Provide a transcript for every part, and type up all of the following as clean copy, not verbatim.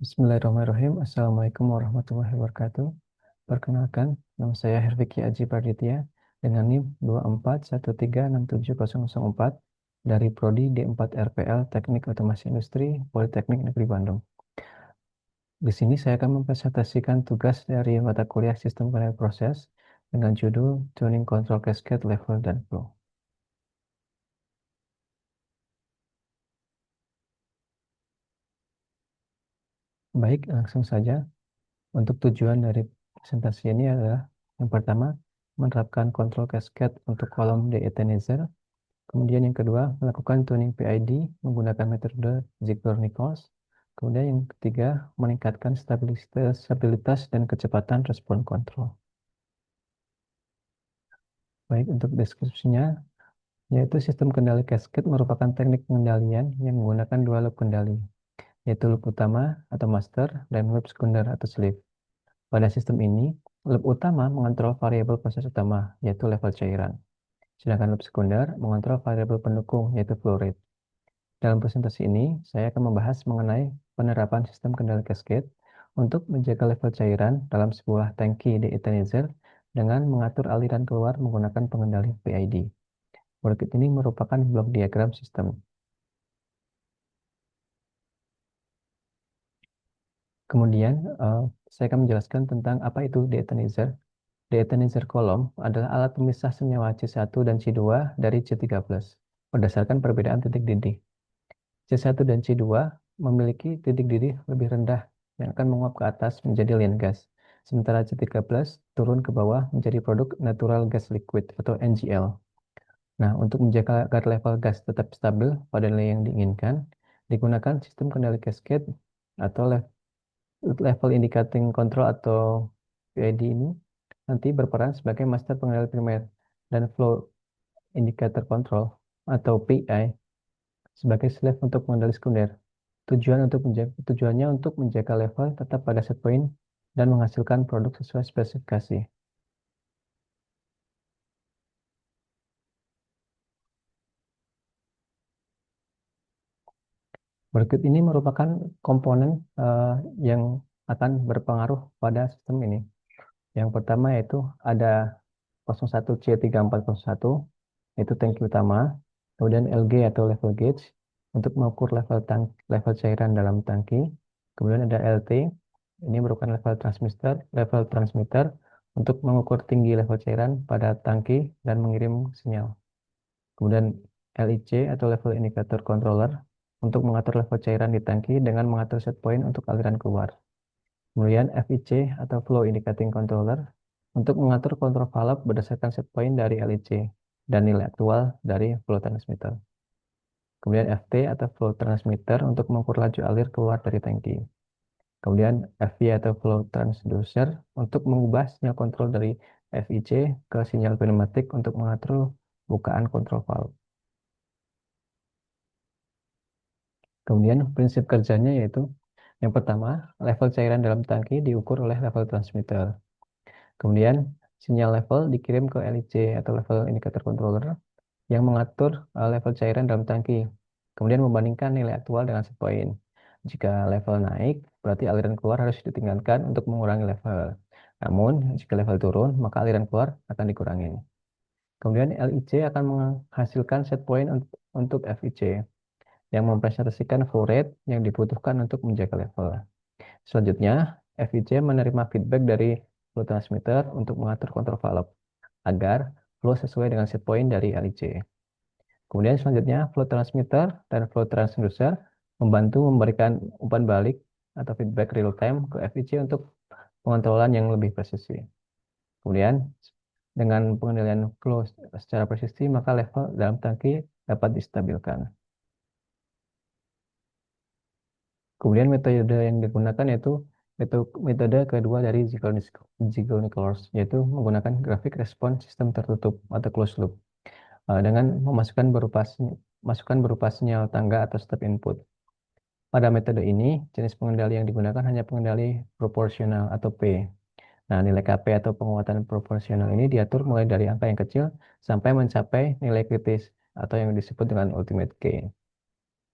Bismillahirrahmanirrahim. Assalamualaikum warahmatullahi wabarakatuh. Perkenalkan, nama saya Herviki Aji Praditya dengan NIM 241367004 dari Prodi D4 RPL Teknik Otomasi Industri Politeknik Negeri Bandung. Di sini saya akan mempresentasikan tugas dari mata kuliah Sistem Kendali Proses dengan judul Tuning Control Cascade Level dan Flow. Baik, langsung saja. Untuk tujuan dari presentasi ini adalah yang pertama, menerapkan kontrol cascade untuk kolom de-ethanizer. Kemudian yang kedua, melakukan tuning PID menggunakan metode Ziegler-Nichols. Kemudian yang ketiga, meningkatkan stabilitas dan kecepatan respon kontrol. Baik, untuk deskripsinya, yaitu sistem kendali cascade merupakan teknik pengendalian yang menggunakan dua loop kendali, yaitu loop utama atau master dan loop sekunder atau sleeve. Pada sistem ini, loop utama mengontrol variabel proses utama, yaitu level cairan. Sedangkan loop sekunder mengontrol variabel pendukung, yaitu flow rate. Dalam presentasi ini, saya akan membahas mengenai penerapan sistem kendali cascade untuk menjaga level cairan dalam sebuah tangki de-ethanizer dengan mengatur aliran keluar menggunakan pengendali PID. Berikut ini merupakan blok diagram sistem. Kemudian, saya akan menjelaskan tentang apa itu de-ethanizer. De-ethanizer kolom adalah alat pemisah senyawa C1 dan C2 dari C13 berdasarkan perbedaan titik didih. C1 dan C2 memiliki titik didih lebih rendah yang akan menguap ke atas menjadi lien gas, sementara C13 turun ke bawah menjadi produk natural gas liquid atau NGL. Nah, untuk menjaga agar level gas tetap stabil pada nilai yang diinginkan, digunakan sistem kendali cascade atau level indicating control atau PID ini nanti berperan sebagai master pengendali primer dan flow indicator control atau PI sebagai slave untuk pengendali sekunder. Tujuannya untuk menjaga level tetap pada set point dan menghasilkan produk sesuai spesifikasi. Berikut ini merupakan komponen yang akan berpengaruh pada sistem ini. Yang pertama yaitu ada 01C3401, yaitu tangki utama, kemudian LG atau level gauge untuk mengukur level cairan dalam tangki, kemudian ada LT, ini merupakan level transmitter untuk mengukur tinggi level cairan pada tangki dan mengirim sinyal. Kemudian LIC atau level indicator controller untuk mengatur level cairan di tangki dengan mengatur set point untuk aliran keluar. Kemudian FIC atau flow indicating controller untuk mengatur kontrol valve berdasarkan set point dari LIC dan nilai aktual dari flow transmitter. Kemudian FT atau flow transmitter untuk mengukur laju alir keluar dari tangki. Kemudian FV atau flow transducer untuk mengubah sinyal kontrol dari FIC ke sinyal pneumatik untuk mengatur bukaan kontrol valve. Kemudian prinsip kerjanya yaitu yang pertama, level cairan dalam tangki diukur oleh level transmitter. Kemudian sinyal level dikirim ke LIC atau level indicator controller yang mengatur level cairan dalam tangki. Kemudian membandingkan nilai aktual dengan set point. Jika level naik, berarti aliran keluar harus ditingkatkan untuk mengurangi level. Namun, jika level turun, maka aliran keluar akan dikurangi. Kemudian LIC akan menghasilkan set point untuk FIC yang mempresentasikan flow rate yang dibutuhkan untuk menjaga level. Selanjutnya, FIC menerima feedback dari flow transmitter untuk mengatur kontrol valve agar flow sesuai dengan set point dari LIC. Kemudian selanjutnya, flow transmitter dan flow transducer membantu memberikan umpan balik atau feedback real time ke FIC untuk pengontrolan yang lebih presisi. Kemudian, dengan pengendalian flow secara presisi, maka level dalam tangki dapat distabilkan. Kemudian metode yang digunakan yaitu metode kedua dari Ziegler-Nichols, yaitu menggunakan grafik respon sistem tertutup atau closed loop dengan masukan berupa sinyal tangga atau step input. Pada metode ini, jenis pengendali yang digunakan hanya pengendali proporsional atau P. Nah, nilai KP atau penguatan proporsional ini diatur mulai dari angka yang kecil sampai mencapai nilai kritis atau yang disebut dengan ultimate gain.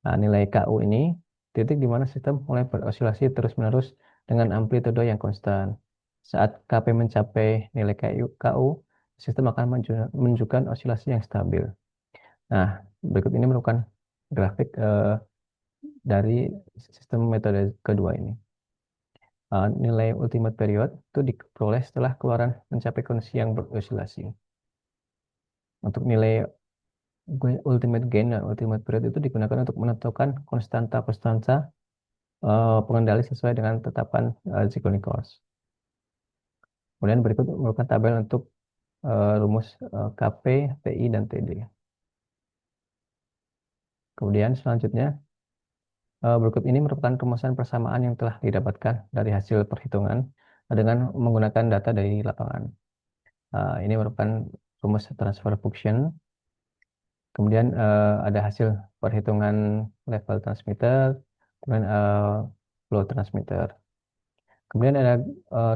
Nah, nilai KU ini titik di mana sistem mulai berosilasi terus-menerus dengan amplitude yang konstan. Saat Kp mencapai nilai KU, sistem akan menunjukkan osilasi yang stabil. Nah, berikut ini merupakan grafik dari sistem metode kedua ini. Nilai ultimate period itu diperoleh setelah keluaran mencapai kondisi yang berosilasi. Untuk nilai ultimate gain dan ultimate period itu digunakan untuk menentukan konstanta-konstanta pengendali sesuai dengan tetapan Zigonic-Kors. Kemudian berikut merupakan tabel untuk rumus Kp, Ti, dan Td. Kemudian selanjutnya berikut ini merupakan rumusan persamaan yang telah didapatkan dari hasil perhitungan dengan menggunakan data dari lapangan. Ini merupakan rumus transfer function. Kemudian ada hasil perhitungan level transmitter, kemudian flow transmitter. Kemudian ada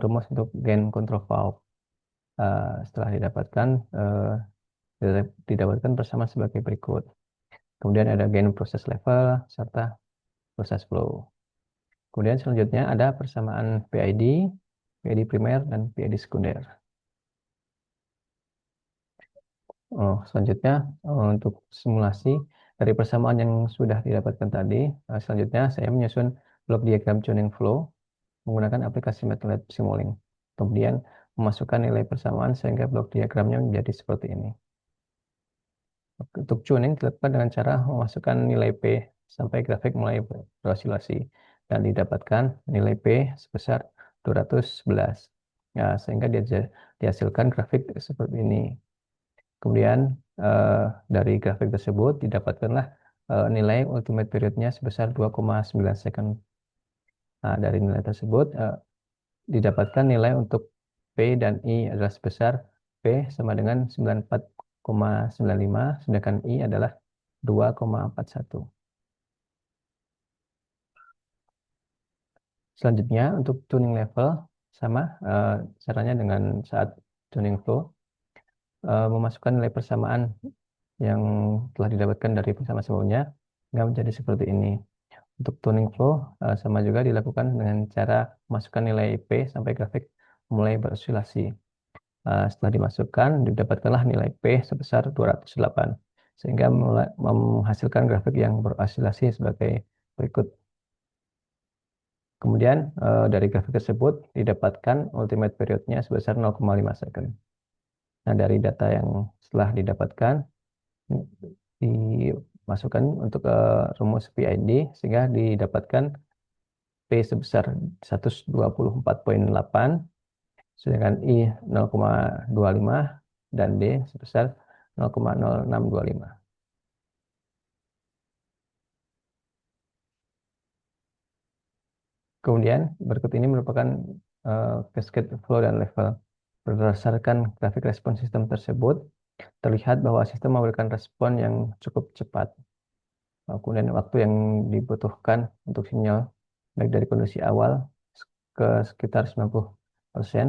rumus untuk gain control valve. Setelah didapatkan bersama sebagai berikut. Kemudian ada gain proses level serta proses flow. Kemudian selanjutnya ada persamaan PID primer, dan PID sekunder. Selanjutnya untuk simulasi dari persamaan yang sudah didapatkan tadi, selanjutnya saya menyusun blok diagram tuning flow menggunakan aplikasi MATLAB Simulink. Kemudian memasukkan nilai persamaan sehingga blok diagramnya menjadi seperti ini. Untuk tuning dilakukan dengan cara memasukkan nilai P sampai grafik mulai berosilasi dan didapatkan nilai P sebesar 211. Ya, sehingga dihasilkan grafik seperti ini. Kemudian dari grafik tersebut didapatkanlah nilai ultimate periodnya sebesar 2,9 second. Nah, dari nilai tersebut didapatkan nilai untuk P dan I adalah sebesar P sama dengan 94,95, sedangkan I adalah 2,41. Selanjutnya untuk tuning level sama caranya dengan saat tuning flow memasukkan nilai persamaan yang telah didapatkan dari persamaan sebelumnya hingga menjadi seperti ini. Untuk tuning flow sama juga dilakukan dengan cara memasukkan nilai P sampai grafik mulai berosilasi. Setelah dimasukkan, didapatkanlah nilai P sebesar 208, sehingga menghasilkan grafik yang berosilasi sebagai berikut. Kemudian dari grafik tersebut didapatkan ultimate periodnya sebesar 0,5 second. Nah, dari data yang setelah didapatkan, dimasukkan untuk rumus PID, sehingga didapatkan P sebesar 124,8, sedangkan I 0,25 dan D sebesar 0,0625. Kemudian berikut ini merupakan cascade flow dan level. Berdasarkan grafik respon sistem tersebut, terlihat bahwa sistem memberikan respon yang cukup cepat. Kemudian waktu yang dibutuhkan untuk sinyal baik dari kondisi awal ke sekitar 90%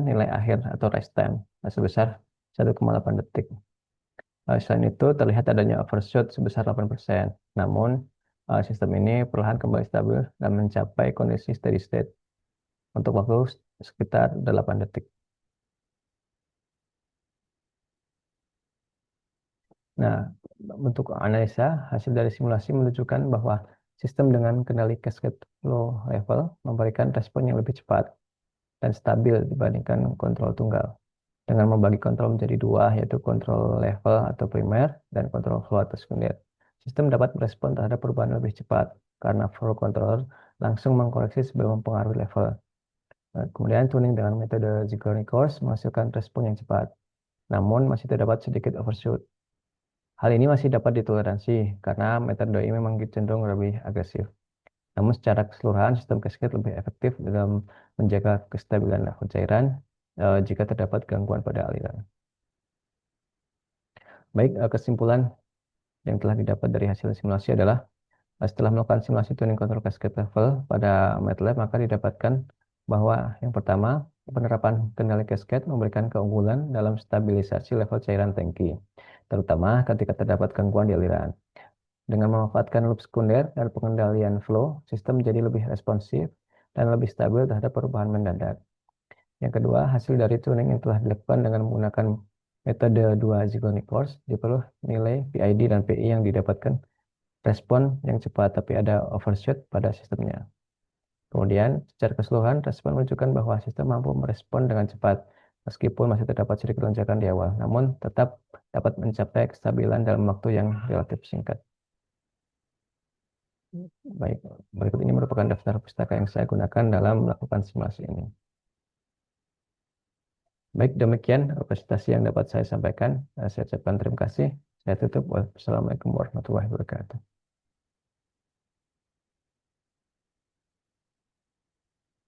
nilai akhir atau rest time sebesar 1,8 detik. Selain itu, terlihat adanya overshoot sebesar 8%. Namun, sistem ini perlahan kembali stabil dan mencapai kondisi steady state untuk waktu sekitar 8 detik. Nah, untuk analisa, hasil dari simulasi menunjukkan bahwa sistem dengan kendali cascade flow level memberikan respon yang lebih cepat dan stabil dibandingkan kontrol tunggal. Dengan membagi kontrol menjadi dua, yaitu kontrol level atau primer dan kontrol flow atau sekunder. Sistem dapat merespon terhadap perubahan lebih cepat karena flow controller langsung mengkoreksi sebelum mempengaruhi level. Kemudian tuning dengan metode Zigornik-Kors menghasilkan respon yang cepat, namun masih terdapat sedikit overshoot. Hal ini masih dapat ditoleransi karena metode ini memang cenderung lebih agresif. Namun secara keseluruhan sistem cascade lebih efektif dalam menjaga kestabilan level cairan jika terdapat gangguan pada aliran. Baik, kesimpulan yang telah didapat dari hasil simulasi adalah setelah melakukan simulasi tuning control cascade level pada MATLAB, maka didapatkan bahwa yang pertama, penerapan kendali cascade memberikan keunggulan dalam stabilisasi level cairan tangki, terutama ketika terdapat gangguan di aliran. Dengan memanfaatkan loop sekunder dan pengendalian flow, sistem jadi lebih responsif dan lebih stabil terhadap perubahan mendadak. Yang kedua, hasil dari tuning yang telah dilakukan dengan menggunakan metode 2 Zigonic Force, diperoleh nilai PID dan PI yang didapatkan respon yang cepat, tapi ada overshoot pada sistemnya. Kemudian, secara keseluruhan, respon menunjukkan bahwa sistem mampu merespon dengan cepat, meskipun masih terdapat sedikit lonjakan di awal, namun tetap dapat mencapai kestabilan dalam waktu yang relatif singkat. Baik, berikut ini merupakan daftar pustaka yang saya gunakan dalam melakukan simulasi ini. Baik, demikian presentasi yang dapat saya sampaikan. Saya ucapkan terima kasih. Saya tutup. Wassalamualaikum warahmatullahi wabarakatuh.